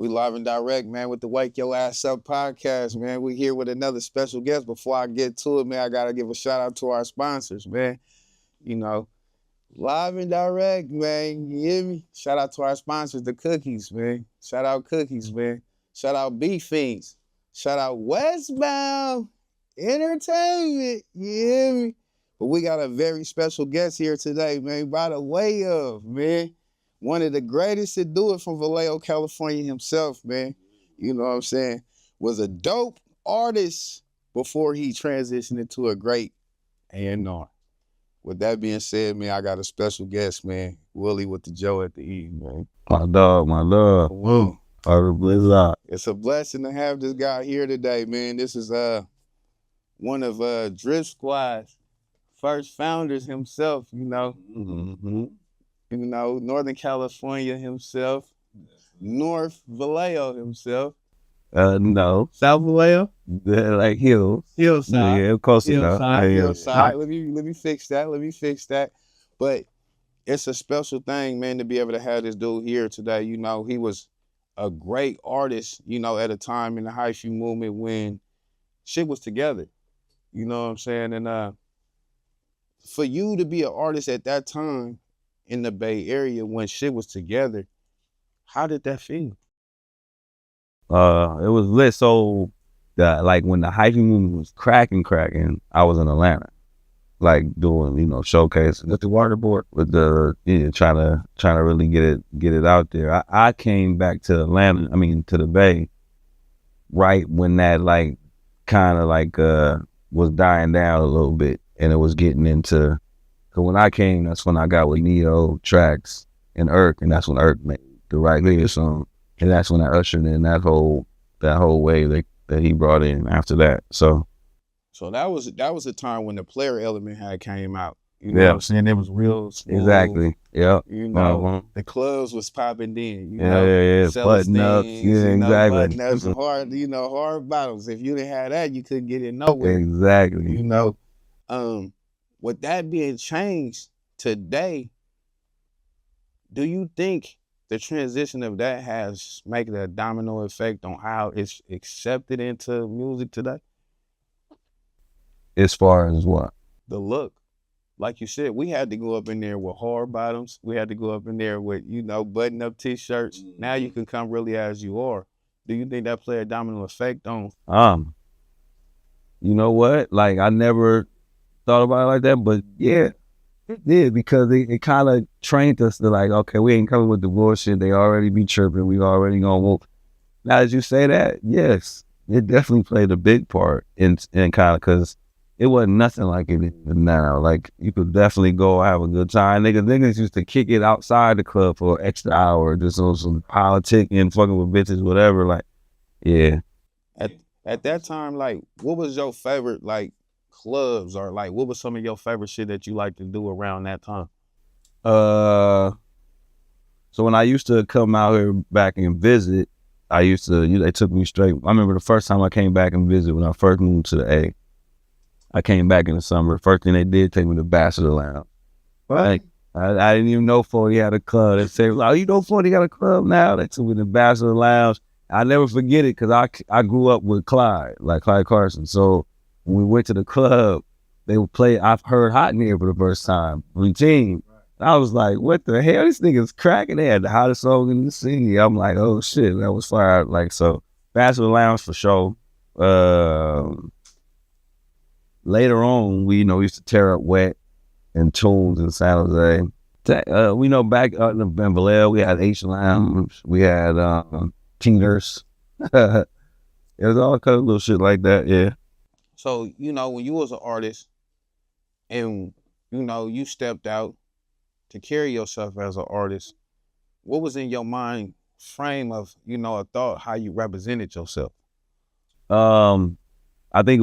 We live and direct, man, with the Wake Your Ass Up podcast, man. We here with another special guest. Before I get to it, man, I gotta give a shout out to our sponsors, man. You know, live and direct, man. You hear me? Shout out to our sponsors, the Cookies, man. Shout out Cookies, man. Shout out Beef Fiends. Shout out Westbound Entertainment. You hear me? But we got a very special guest here today, man. By the way of, man, one of the greatest to do it from Vallejo, California himself, man. You know what I'm saying? Was a dope artist before he transitioned into a great A&R. With that being said, man, I got a special guest, man. Willie with the Joe at the E, man. My dog, my love. Whoa. It's a blessing to have this guy here today, man. This is one of Drip Squad's first founders himself, you know. Mm-hmm. You know, Northern California himself. North Vallejo himself. No. South Vallejo? They're like hills. Hillside. Yeah, close enough. Hillside. Let me fix that. But it's a special thing, man, to be able to have this dude here today. You know, he was a great artist, you know, at a time in the Hyphy movement when shit was together. You know what I'm saying? And for you to be an artist at that time in the Bay Area when shit was together, how did that feel? It was lit. So like when the Hyphy movement was cracking, I was in Atlanta, like doing, you know, showcases with the waterboard, with the trying to really get it out there. I came back to Atlanta, to the Bay, right when that like kind of like was dying down a little bit, and it was getting into. Cause when I came, that's when I got with Neo, Trax, and Irk, and that's when Irk made the Right Leader song, and that's when I ushered in that whole wave that he brought in after that. So that was a time when the player element had came out. You know what I'm saying? It was real smooth. Exactly. Yeah. You know, the clubs was popping then. Yeah. Button ups. Yeah, exactly. Button ups, hard bottoms. If you didn't have that, you couldn't get in nowhere. Exactly. You know, with that being changed today, do you think the transition of that has made a domino effect on how it's accepted into music today? As far as what? The look. Like you said, we had to go up in there with hard bottoms. We had to go up in there with, button-up T-shirts. Mm-hmm. Now you can come really as you are. Do you think that played a domino effect on? You know what? Like, I never thought about it like that, but yeah, it did, because it kind of trained us to like, okay, we ain't coming with the bullshit. They already be chirping. We already gonna walk. Now, as you say that, yes, it definitely played a big part in kind of, because it wasn't nothing like it is now. Like, you could definitely go have a good time. Niggas used to kick it outside the club for an extra hour, just on some politicking, fucking with bitches, whatever. Like, yeah. At that time, like, what was your favorite, like, clubs, or like what was some of your favorite shit that you like to do around that time? So when I used to come out here back and visit, I used to, they took me straight. I remember the first time I came back and visit when I first moved to the A. I came back in the summer. First thing they did, take me to Bachelor Lounge. Right. I didn't even know 40 had a club. They said, oh, you know 40 got a club now? They took me to Bachelor Lounge. I never forget it, because I grew up with Clyde Carson. So when we went to the club, they would play, I've heard Hot in Here for the first time, Routine. I was like, what the hell? This nigga's cracking. They had the hottest song in the city. I'm like, oh shit, that was fire. Like, so Bachelor Lounge for sure. Later on, we used to tear up Wet and Tunes in San Jose. We know back in Vallejo, we had H Lounge, we had Tingers. It was all kind of little shit like that, yeah. So, when you was an artist and, you stepped out to carry yourself as an artist, what was in your mind frame of, a thought, how you represented yourself? I think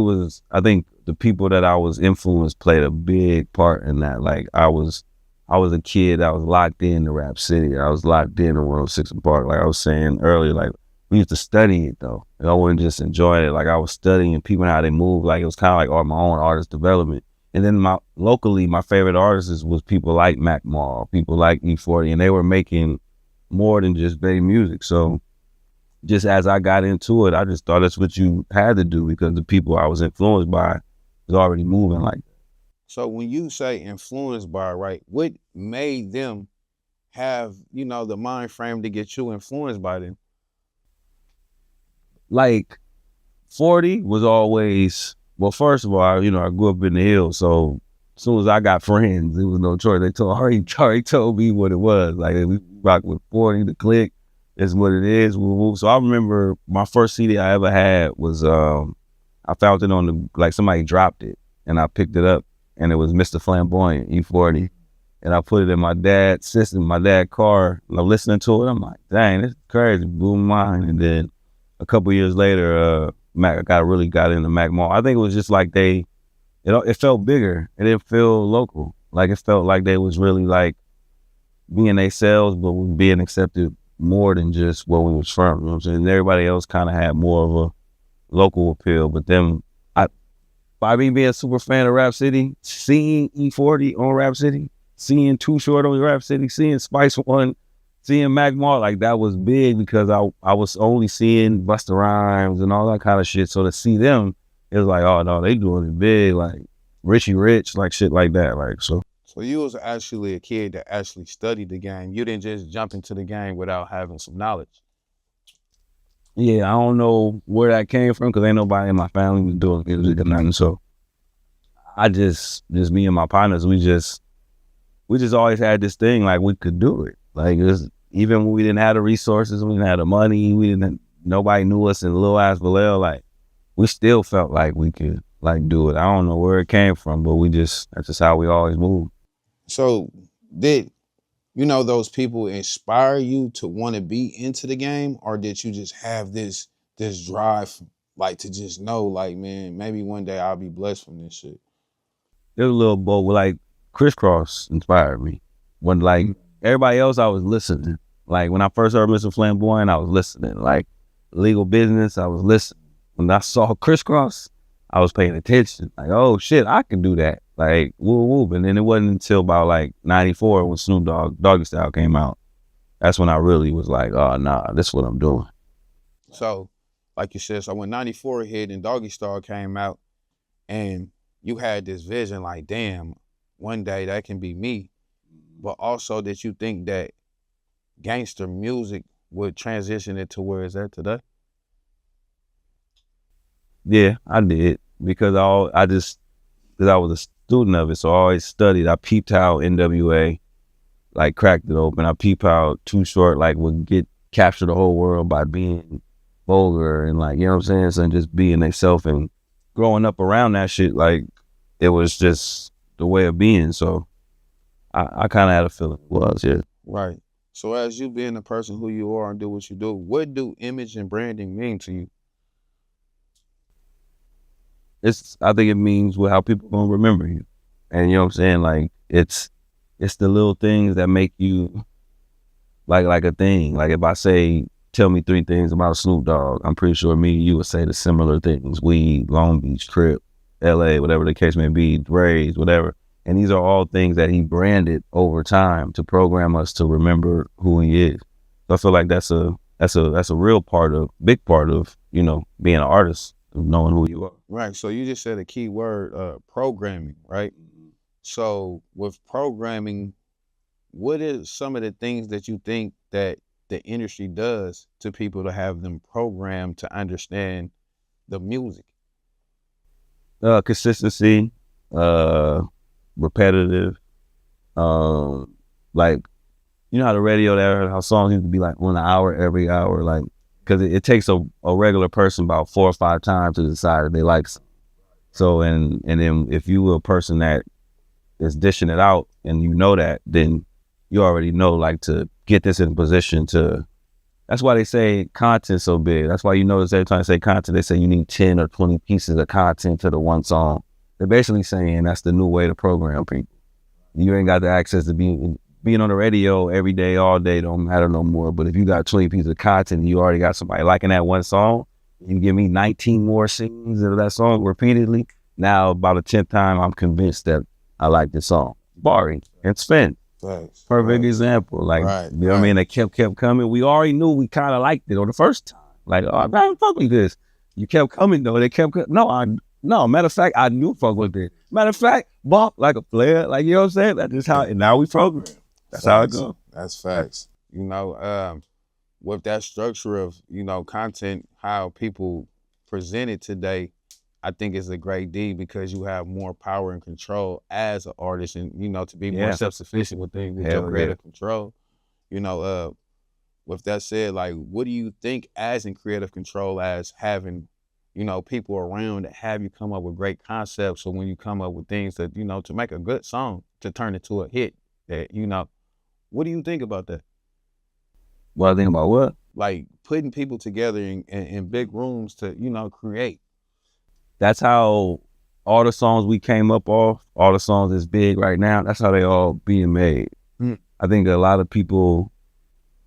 the people that I was influenced played a big part in that. Like, I was a kid that was locked in to Rap City. I was locked in to 106 & Park. Like I was saying earlier, like, we used to study it though. I wasn't just enjoying it. Like, I was studying people and how they move. Like, it was kind of like my own artist development. And then locally, my favorite artists was people like Mac Mall, people like E40, and they were making more than just Bay music. So just as I got into it, I just thought that's what you had to do because the people I was influenced by was already moving like that. So when you say influenced by, right, what made them have, the mind frame to get you influenced by them? Like 40 was always, well, first of all, I grew up in the hills, so as soon as I got friends, it was no choice. They already told me what it was. Like, we rock with 40, the click is what it is. So I remember my first CD I ever had was, I found it like somebody dropped it, and I picked it up, and it was Mr. Flamboyant, E40. And I put it in my dad's system, my dad's car, and I'm listening to it. I'm like, dang, this is crazy, blew my mind. And then a couple years later, Mac really got into Mac Mall. I think it was just like it felt bigger. It didn't feel local. Like it felt like they was really like being themselves, but was being accepted more than just where we was from. You know what I'm saying? And everybody else kind of had more of a local appeal. But then by me being a super fan of Rap City, seeing E40 on Rap City, seeing Too Short on Rap City, seeing Spice One, seeing Mac Mall, like that was big because I was only seeing Busta Rhymes and all that kind of shit. So to see them, it was like, oh no, they doing it big, like Richie Rich, like shit like that. Like so. So you was actually a kid that actually studied the game. You didn't just jump into the game without having some knowledge. Yeah, I don't know where that came from because ain't nobody in my family was doing music or nothing. So I just me and my partners, we just always had this thing like we could do it. Like even when we didn't have the resources, we didn't have the money, nobody knew us in Lil Ass Vallejo, like we still felt like we could like do it. I don't know where it came from, but that's just how we always moved. So did those people inspire you to want to be into the game, or did you just have this drive like to just know like, man, maybe one day I'll be blessed from this shit? There's a little both. Like Crisscross inspired me. When like everybody else, I was listening. Like when I first heard Mr. Flamboyant, I was listening. Like Legal Business, I was listening. When I saw Crisscross, I was paying attention. Like, oh shit, I can do that. Like woo woo. And then it wasn't until about like '94 when Snoop Doggy Style came out. That's when I really was like, oh nah, this is what I'm doing. So, like you said, so when '94 hit and Doggy Style came out, and you had this vision like, damn, one day that can be me. But also that you think that gangster music would transition it to where it's at today? Yeah, I did because I was a student of it, so I always studied. I peeped how NWA like cracked it open. I peeped how Too Short like would capture the whole world by being vulgar and like, you know what I'm saying? So just being themselves and growing up around that shit, like it was just the way of being. So I kind of had a feeling it was, yeah. Right. So as you being the person who you are and do what you do, what do image and branding mean to you? I think it means how people gonna remember you. And you know what I'm saying? Like it's the little things that make you like a thing. Like if I say, tell me 3 things about Snoop Dogg, I'm pretty sure me and you would say the similar things. Weed, Long Beach, Crip, LA, whatever the case may be, Rays, whatever. And these are all things that he branded over time to program us to remember who he is. So I feel like that's a big part of, being an artist, of knowing who you are. Right. So you just said a key word, programming, right? So with programming, what is some of the things that you think that the industry does to people to have them programmed to understand the music? Consistency, repetitive, like, how the radio there, how songs used to be like 1 hour every hour, like, because it takes a regular person about 4 or 5 times to decide if they like something. So, and then if you were a person that is dishing it out and you know that, then you already know, like, to get this in position to, that's why they say content's so big. That's why you notice every time they say content, they say you need 10 or 20 pieces of content to the one song. They're basically saying that's the new way to program people. You ain't got the access to being on the radio every day, all day, don't matter no more. But if you got 20 pieces of content and you already got somebody liking that one song, you give me 19 more scenes of that song repeatedly. Now, about the 10th time, I'm convinced that I like this song. Barry and Spin. Perfect example. Like, you know what I mean? They kept coming. We already knew we kind of liked it on the first time. Like, oh, I don't fuck with this. You kept coming though. They kept no. Matter of fact, I knew fuck with it. Matter of fact, bump like a player. Like, you know what I'm saying? That's just how. And now we program. That's how it goes. That's facts. You know, with that structure of, you know, content, how people present it today, I think it's a great deed because you have more power and control as an artist, and you know, to be more self-sufficient with things with your creative control. You know, with that said, like, what do you think as in creative control as having, you know, people around that have you come up with great concepts? So when you come up with things that, you know, to make a good song, to turn it to a hit, that, you know, what do you think about that? What I think about what? Like putting people together in big rooms to, you know, create. That's how all the songs we came up off, all the songs that's big right now, that's how they all being made. I think a lot of people,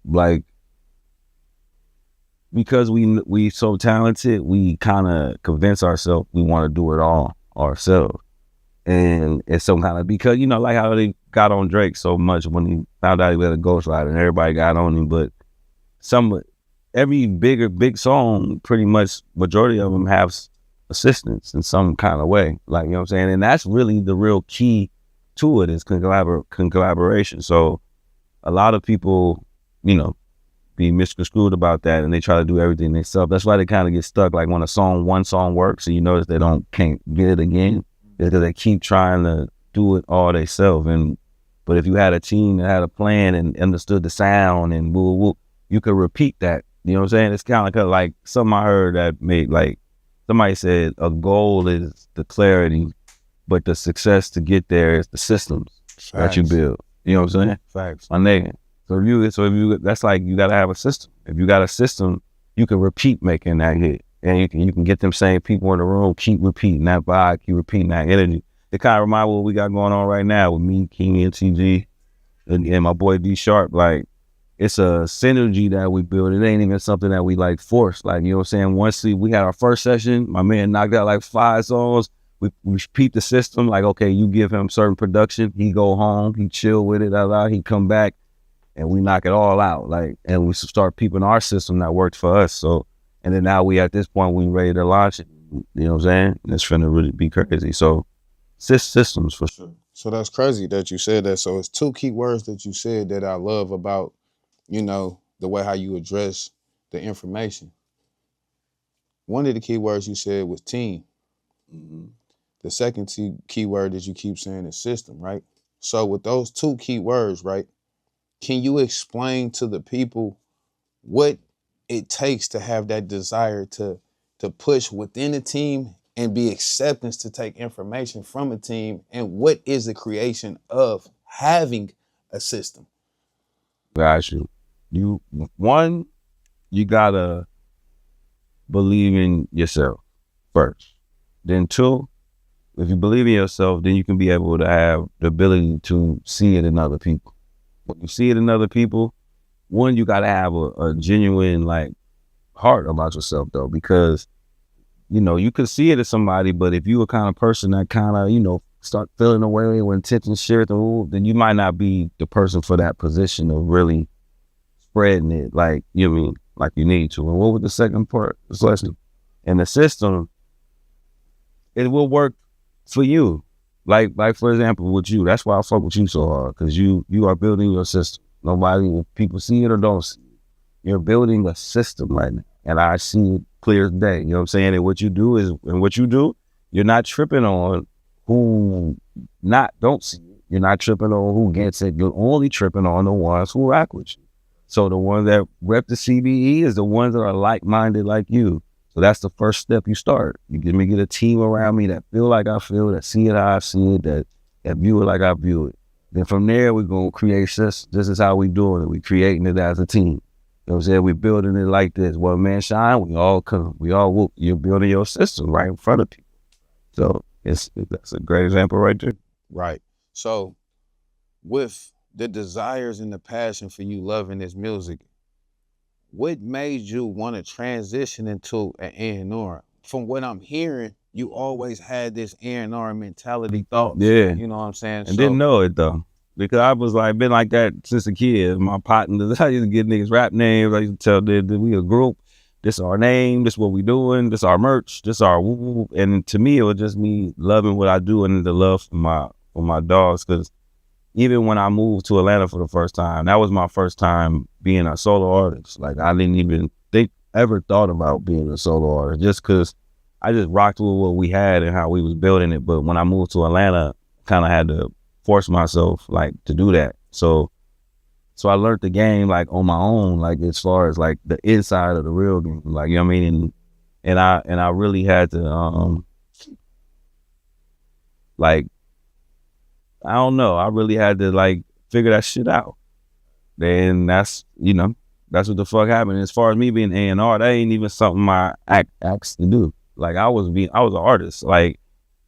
like, because we so talented, we kind of convince ourselves we want to do it all ourselves. And it's some kind of, because, you know, like how they got on Drake so much when he found out he had a ghostwriter and everybody got on him. But every big song, pretty much majority of them have assistance in some kind of way. Like, you know what I'm saying? And that's really the real key to it, is collaboration. So a lot of people, you know, be misconstrued about that, and they try to do everything themselves. That's why they kind of get stuck. Like when one song works and you notice they can't get it again, because they keep trying to do it all themselves. But if you had a team that had a plan and understood the sound and woo, you could repeat that. You know what I'm saying? It's kind of like something I heard that made, like, somebody said a goal is the clarity, but the success to get there is the systems that you build. You know what I'm saying? Facts. My nigga. So if you, that's like, you gotta have a system. If you got a system, you can repeat making that hit, and you can get them same people in the room, keep repeating that vibe, keep repeating that energy. It kind of reminds me what we got going on right now with me, King, and TG, and my boy D Sharp. Like, it's a synergy that we build. It ain't even something that we like force. Like, you know what I'm saying? Once we had our first session, my man knocked out like 5 songs. We repeat the system. Like, okay, you give him certain production, he go home, he chill with it, he come back, and we knock it all out. Like, and we start peeping our system that worked for us. So, and then now we at this point, we ready to launch it. You know what I'm saying? And it's finna really be crazy. So, systems for sure. So that's crazy that you said that. So it's 2 key words that you said that I love about, you know, the way how you address the information. One of the key words you said was team. The second key word that you keep saying is system, right? So with those 2 key words, right, can you explain to the people what it takes to have that desire to push within a team and be acceptance to take information from a team, and what is the creation of having a system? Got you. You gotta believe in yourself first. Then 2, if you believe in yourself, then you can be able to have the ability to see it in other people. When you see it in other people, 1, you gotta have a genuine, like, heart about yourself though, because, you know, you could see it in somebody, but if you a kind of person that kind of, you know, start feeling away when tension shares, then you might not be the person for that position of really spreading it, like, you know what I mean, like you need to. And what was the second part? This lesson. And the system, it will work for you. Like for example, with you, that's why I fuck with you so hard, because you are building your system. Nobody, people see it or don't see it. You're building a system right now, and I see it clear as day. You know what I'm saying? And what you do, you're not tripping on who don't see it. You're not tripping on who gets it. You're only tripping on the ones who rock with you. So the ones that rep the CBE is the ones that are like-minded like you. So that's the first step you start. You get a team around me that feel like I feel, that see it how I see it, that view it like I view it. Then from there, we're going to create this. This is how we doing it. We creating it as a team. You know what I'm saying? We building it like this. Well, man, shine, we all come. We all whoop. You're building your system right in front of people. So that's a great example right there. Right. So with the desires and the passion for you loving this music, what made you want to transition into an A&R? From what I'm hearing, you always had this A&R mentality thought. Yeah. You know what I'm saying? And didn't know it though. Because I was like, been like that since a kid. My partners, I used to get niggas rap names. I used to tell them that we a group. this our name, this what we doing, this our merch, this our woo. And to me, it was just me loving what I do and the love for my dogs. Because even when I moved to Atlanta for the first time, that was my first time being a solo artist. Like I didn't even ever thought about being a solo artist, just because I just rocked with what we had and how we was building it. But when I moved to Atlanta, kind of had to force myself like to do that. So I learned the game like on my own, like as far as like the inside of the real game, like, you know what I mean? And I really had to like, I don't know, I really had to like figure that shit out. Then that's, you know, that's what the fuck happened. As far as me being A&R, that ain't even something I asked to do. Like I was an artist. Like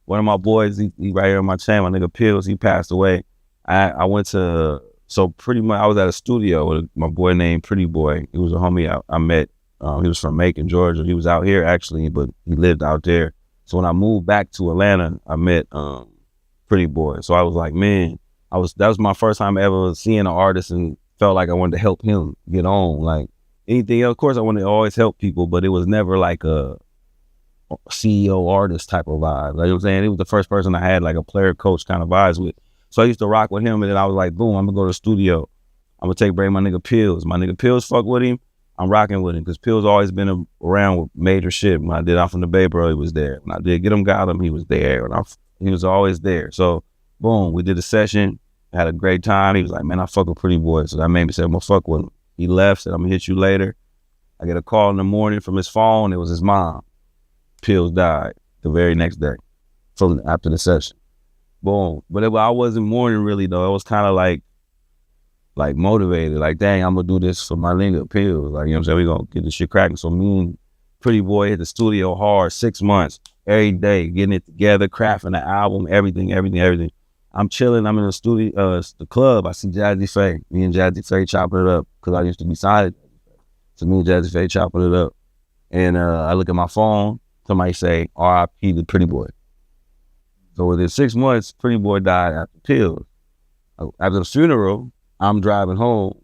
one of my boys, he right here on my channel, my nigga Pills, he passed away. I went to, so pretty much I was at a studio with my boy named Pretty Boy. He was a homie I met. He was from Macon, Georgia. He was out here actually, but he lived out there. So when I moved back to Atlanta, I met Pretty Boy. So I was like, man, that was my first time ever seeing an artist and felt like I wanted to help him get on. Like anything else, of course I wanted to always help people, but it was never like a CEO artist type of vibe. Like, you know what I'm saying? It was the first person I had like a player coach kind of vibes with. So I used to rock with him, and then I was like, boom, I'm gonna go to the studio. I'm gonna bring my nigga Pills. My nigga Pills fuck with him. I'm rocking with him because Pills always been around with major shit. When I did I'm from the Bay, bro, he was there. When I did Get Him Got Him, he was there. He was always there. So boom, we did a session, had a great time. He was like, man, I fuck with Pretty Boy. So that made me say, I'm gonna fuck with him. He left, said, I'm gonna hit you later. I get a call in the morning from his phone. It was his mom. Pills died the very next day after the session. Boom. But I wasn't mourning really though. I was kind of like motivated. Like, dang, I'm gonna do this for my nigga Pills. Like, you know what I'm saying? We gonna get this shit cracking. So me and Pretty Boy hit the studio hard, 6 months, every day, getting it together, crafting the album, everything. I'm chilling. I'm in the studio, the club. I see Jazzy Faye. Me and Jazzy Faye chopping it up because I used to be signed. So me and Jazzy Faye chopping it up. And I look at my phone. Somebody say, R.I.P. to Pretty Boy. So within 6 months, Pretty Boy died after Pills. After the funeral, I'm driving home,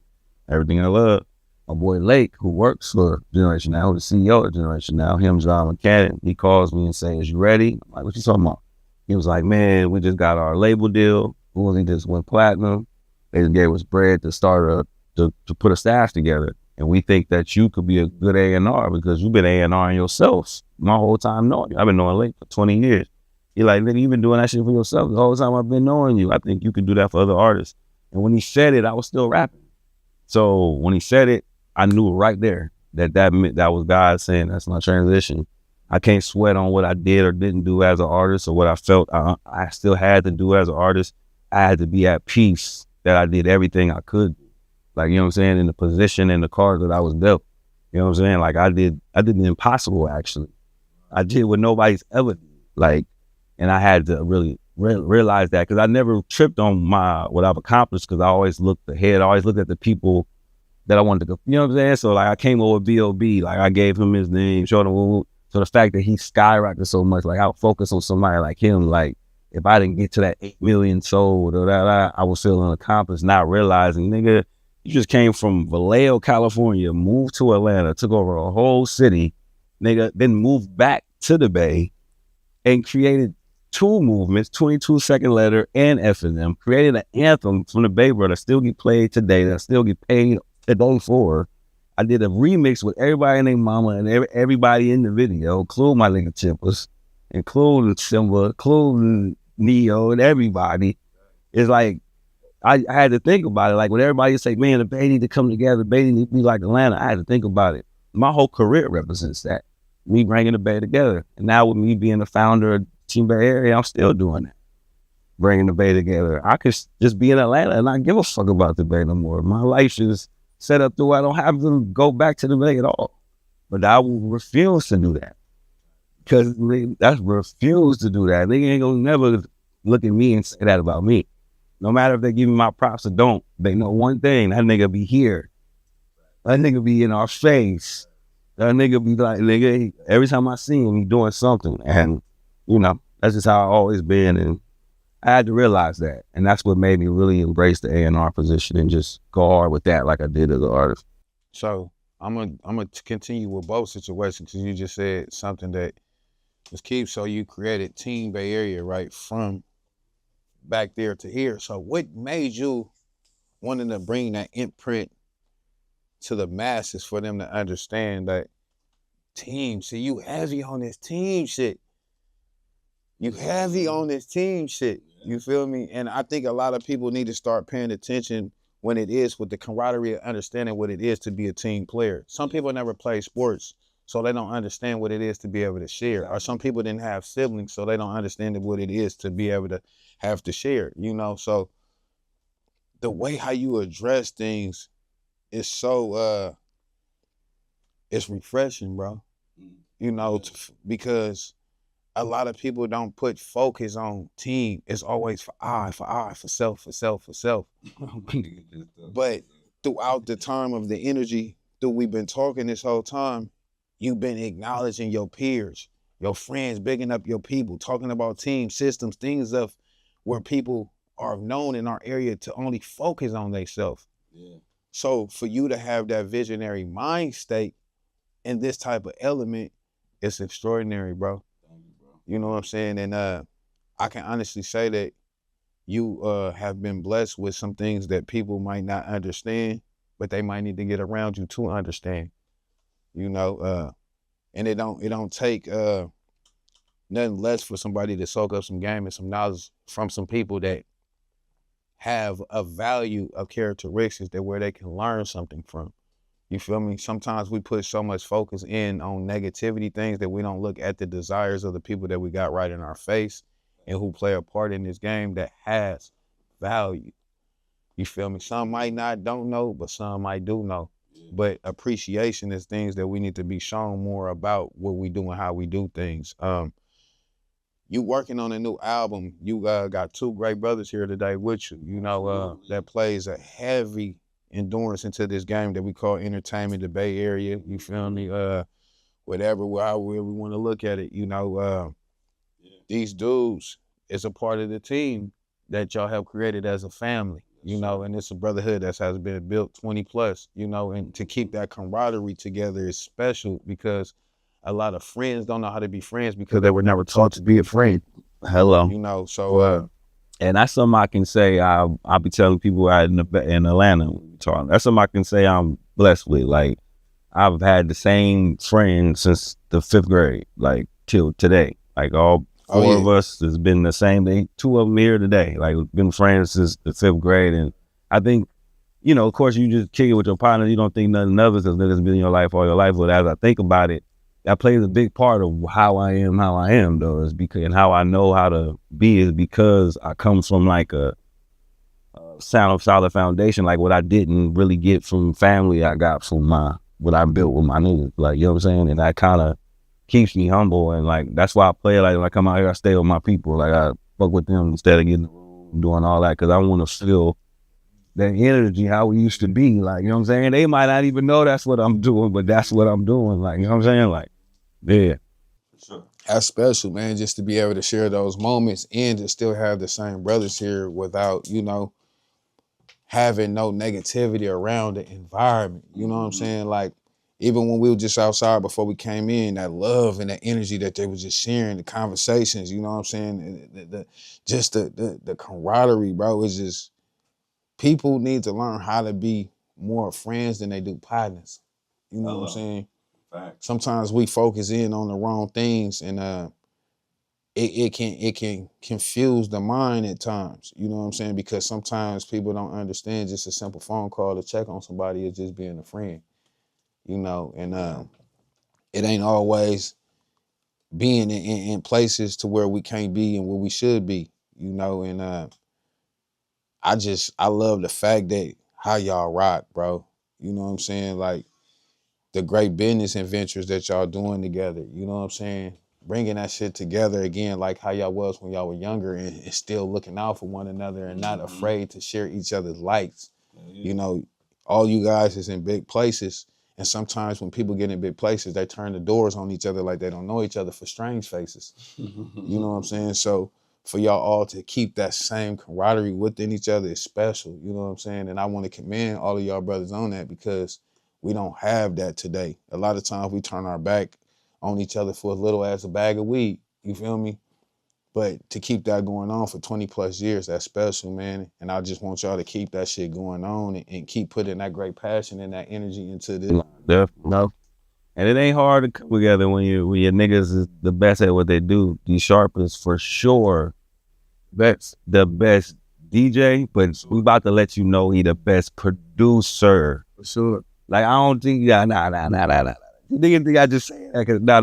everything I love. My boy Lake, who works for Generation Now, who's the CEO of Generation Now, him, John McCann, he calls me and says, you ready? I'm like, what you talking about? He was like, man, we just got our label deal. Uzi just went platinum. They just gave us bread to start to put a staff together. And we think that you could be a good A&R because you've been A&Ring yourself my whole time knowing you. I've been knowing Lake for 20 years. He like, nigga, you've been doing that shit for yourself the whole time I've been knowing you. I think you can do that for other artists. And when he said it, I was still rapping. So when he said it, I knew right there that was God saying that's my transition. I can't sweat on what I did or didn't do as an artist or what I felt I still had to do as an artist. I had to be at peace that I did everything I could do. Like, you know what I'm saying, in the position and the cards that I was dealt. You know what I'm saying? Like I did the impossible actually. I did what nobody's ever did. Like, and I had to really realize that because I never tripped on what I've accomplished because I always looked ahead. I always looked at the people that I wanted to go. You know what I'm saying? So like I came over with B.O.B. Like I gave him his name, showed him. So the fact that he skyrocketed so much, like I'll focus on somebody like him. Like if I didn't get to that 8 million sold or that, I was feeling accomplished, not realizing, nigga, you just came from Vallejo, California, moved to Atlanta, took over a whole city, nigga, then moved back to the Bay and created 2 movements, 22 Second Letter and F&M, created an anthem from the Bay Bro that still get played today, that still get paid today for. I did a remix with everybody and their mama and everybody in the video, including my nigga Chippers, including Simba, including Neo and everybody. It's like, I had to think about it. Like when everybody say, man, the Bay need to come together, the Bay need to be like Atlanta, I had to think about it. My whole career represents that. Me bringing the Bay together. And now with me being the founder of Team Bay Area, I'm still doing that. Bringing the Bay together. I could just be in Atlanta and not give a fuck about the Bay no more. My life is set up to where I don't have to go back to the Bay at all. But I will refuse to do that. Because that's refuse to do that. They ain't gonna never look at me and say that about me. No matter if they give me my props or don't, they know one thing, that nigga be here. That nigga be in our face. That nigga be like, nigga, every time I see him, he doing something. And, you know, that's just how I always been. And I had to realize that. And that's what made me really embrace the A&R position and just go hard with that like I did as an artist. So I'm gonna continue with both situations because you just said something that was key. So you created Team Bay Area, right, from back there to here. So what made you wanting to bring that imprint to the masses for them to understand that team? See, you heavy on this team shit. You heavy on this team shit. You feel me? And I think a lot of people need to start paying attention when it is with the camaraderie of understanding what it is to be a team player. Some people never play sports, so they don't understand what it is to be able to share. Or some people didn't have siblings, so they don't understand what it is to be able to have to share, you know? So the way how you address things is so it's refreshing, bro. You know, because a lot of people don't put focus on team. It's always for I, for self, for self, for self. But throughout the time of the energy that we've been talking this whole time, you've been acknowledging your peers, your friends, bigging up your people, talking about team systems, things of where people are known in our area to only focus on themselves. Yeah. So for you to have that visionary mind state in this type of element, it's extraordinary, bro. You know what I'm saying? And I can honestly say that you have been blessed with some things that people might not understand, but they might need to get around you to understand. You know, and it don't take nothing less for somebody to soak up some game and some knowledge from some people that have a value of characteristics that where they can learn something from. You feel me? Sometimes we put so much focus in on negativity things that we don't look at the desires of the people that we got right in our face and who play a part in this game that has value. You feel me? Some might not don't know, but some might do know. But appreciation is things that we need to be shown more about what we do and how we do things. You working on a new album. You got two great brothers here today with you, you know, that plays a heavy endurance into this game that we call entertainment, the Bay Area. You feel me? Whatever, however we want to look at it, you know, these dudes is a part of the team that y'all have created as a family, you know, and it's a brotherhood that has been built 20 plus, you know, and to keep that camaraderie together is special because a lot of friends don't know how to be friends because they were never taught to be a friend. Hello. You know, so and that's something I can say. I'll be telling people out in Atlanta. That's something I can say I'm blessed with. Like I've had the same friends since the 5th grade, like till today. Like all four of us has been the same. They 2 of them here today. Like been friends since the 5th grade, and I think, you know, of course, you just kick it with your partner. You don't think nothing of it because niggas been in your life all your life. But as I think about it, that plays a big part of how I am, though, is because, and how I know how to be is because I come from like a solid foundation. Like what I didn't really get from family, I got from what I built with my niggas. Like, you know what I'm saying? And that kind of keeps me humble. And like, that's why I play. Like when I come out here, I stay with my people. Like I fuck with them instead of doing all that. Cause I want to feel that energy how we used to be, like, you know what I'm saying? They might not even know that's what I'm doing, but that's what I'm doing, like, you know what I'm saying? Like, yeah. Sure. That's special, man, just to be able to share those moments and to still have the same brothers here without, you know, having no negativity around the environment. You know what I'm saying? Like, even when we were just outside before we came in, that love and that energy that they were just sharing, the conversations, you know what I'm saying? The camaraderie, bro, is just, people need to learn how to be more friends than they do partners. You know what I'm saying? Fact. Sometimes we focus in on the wrong things, and it can confuse the mind at times. You know what I'm saying? Because sometimes people don't understand just a simple phone call to check on somebody is just being a friend. You know, and it ain't always being in places to where we can't be and where we should be. You know, and I love the fact that how y'all rock, bro. You know what I'm saying? Like the great business and ventures that y'all doing together. You know what I'm saying? Bringing that shit together again, like how y'all was when y'all were younger, and still looking out for one another and not afraid to share each other's likes. You know, all you guys is in big places, and sometimes when people get in big places, they turn the doors on each other like they don't know each other for strange faces. You know what I'm saying? So for y'all all to keep that same camaraderie within each other is special. You know what I'm saying? And I want to commend all of y'all brothers on that because We don't have that today. A lot of times we turn our back on each other for as little as a bag of weed. You feel me? But to keep that going on for 20 plus years, that's special, man. And I just want y'all to keep that shit going on and keep putting that great passion and that energy into this. No. And it ain't hard to come together when your niggas is the best at what they do. D Sharp is for sure the best DJ, but we about to let you know he the best producer. For sure. Like, I don't think, nah. Nigga think I just say that because nah.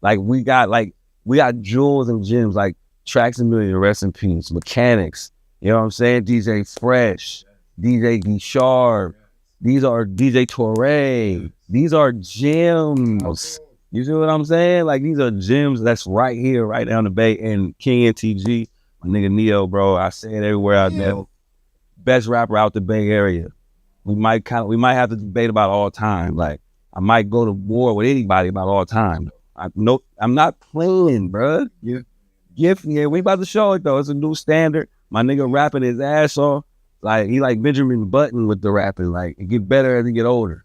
Like, we got jewels and gems, like Tracks a Million, rest in peace, Mechanics, you know what I'm saying? DJ Fresh, DJ D Sharp, these are DJ Torre, these are gems. You see what I'm saying? Like, these are gems that's right here, right down the bay. And King and TG, my nigga Neo, bro, I say it everywhere I go. Best rapper out the Bay Area. We might have to debate about all time. Like, I might go to war with anybody about all time. I'm not playing, bro. Yeah, we about to show it though. It's a new standard. My nigga rapping his ass off. Like, he like Benjamin Button with the rapping. Like, it get better as he get older.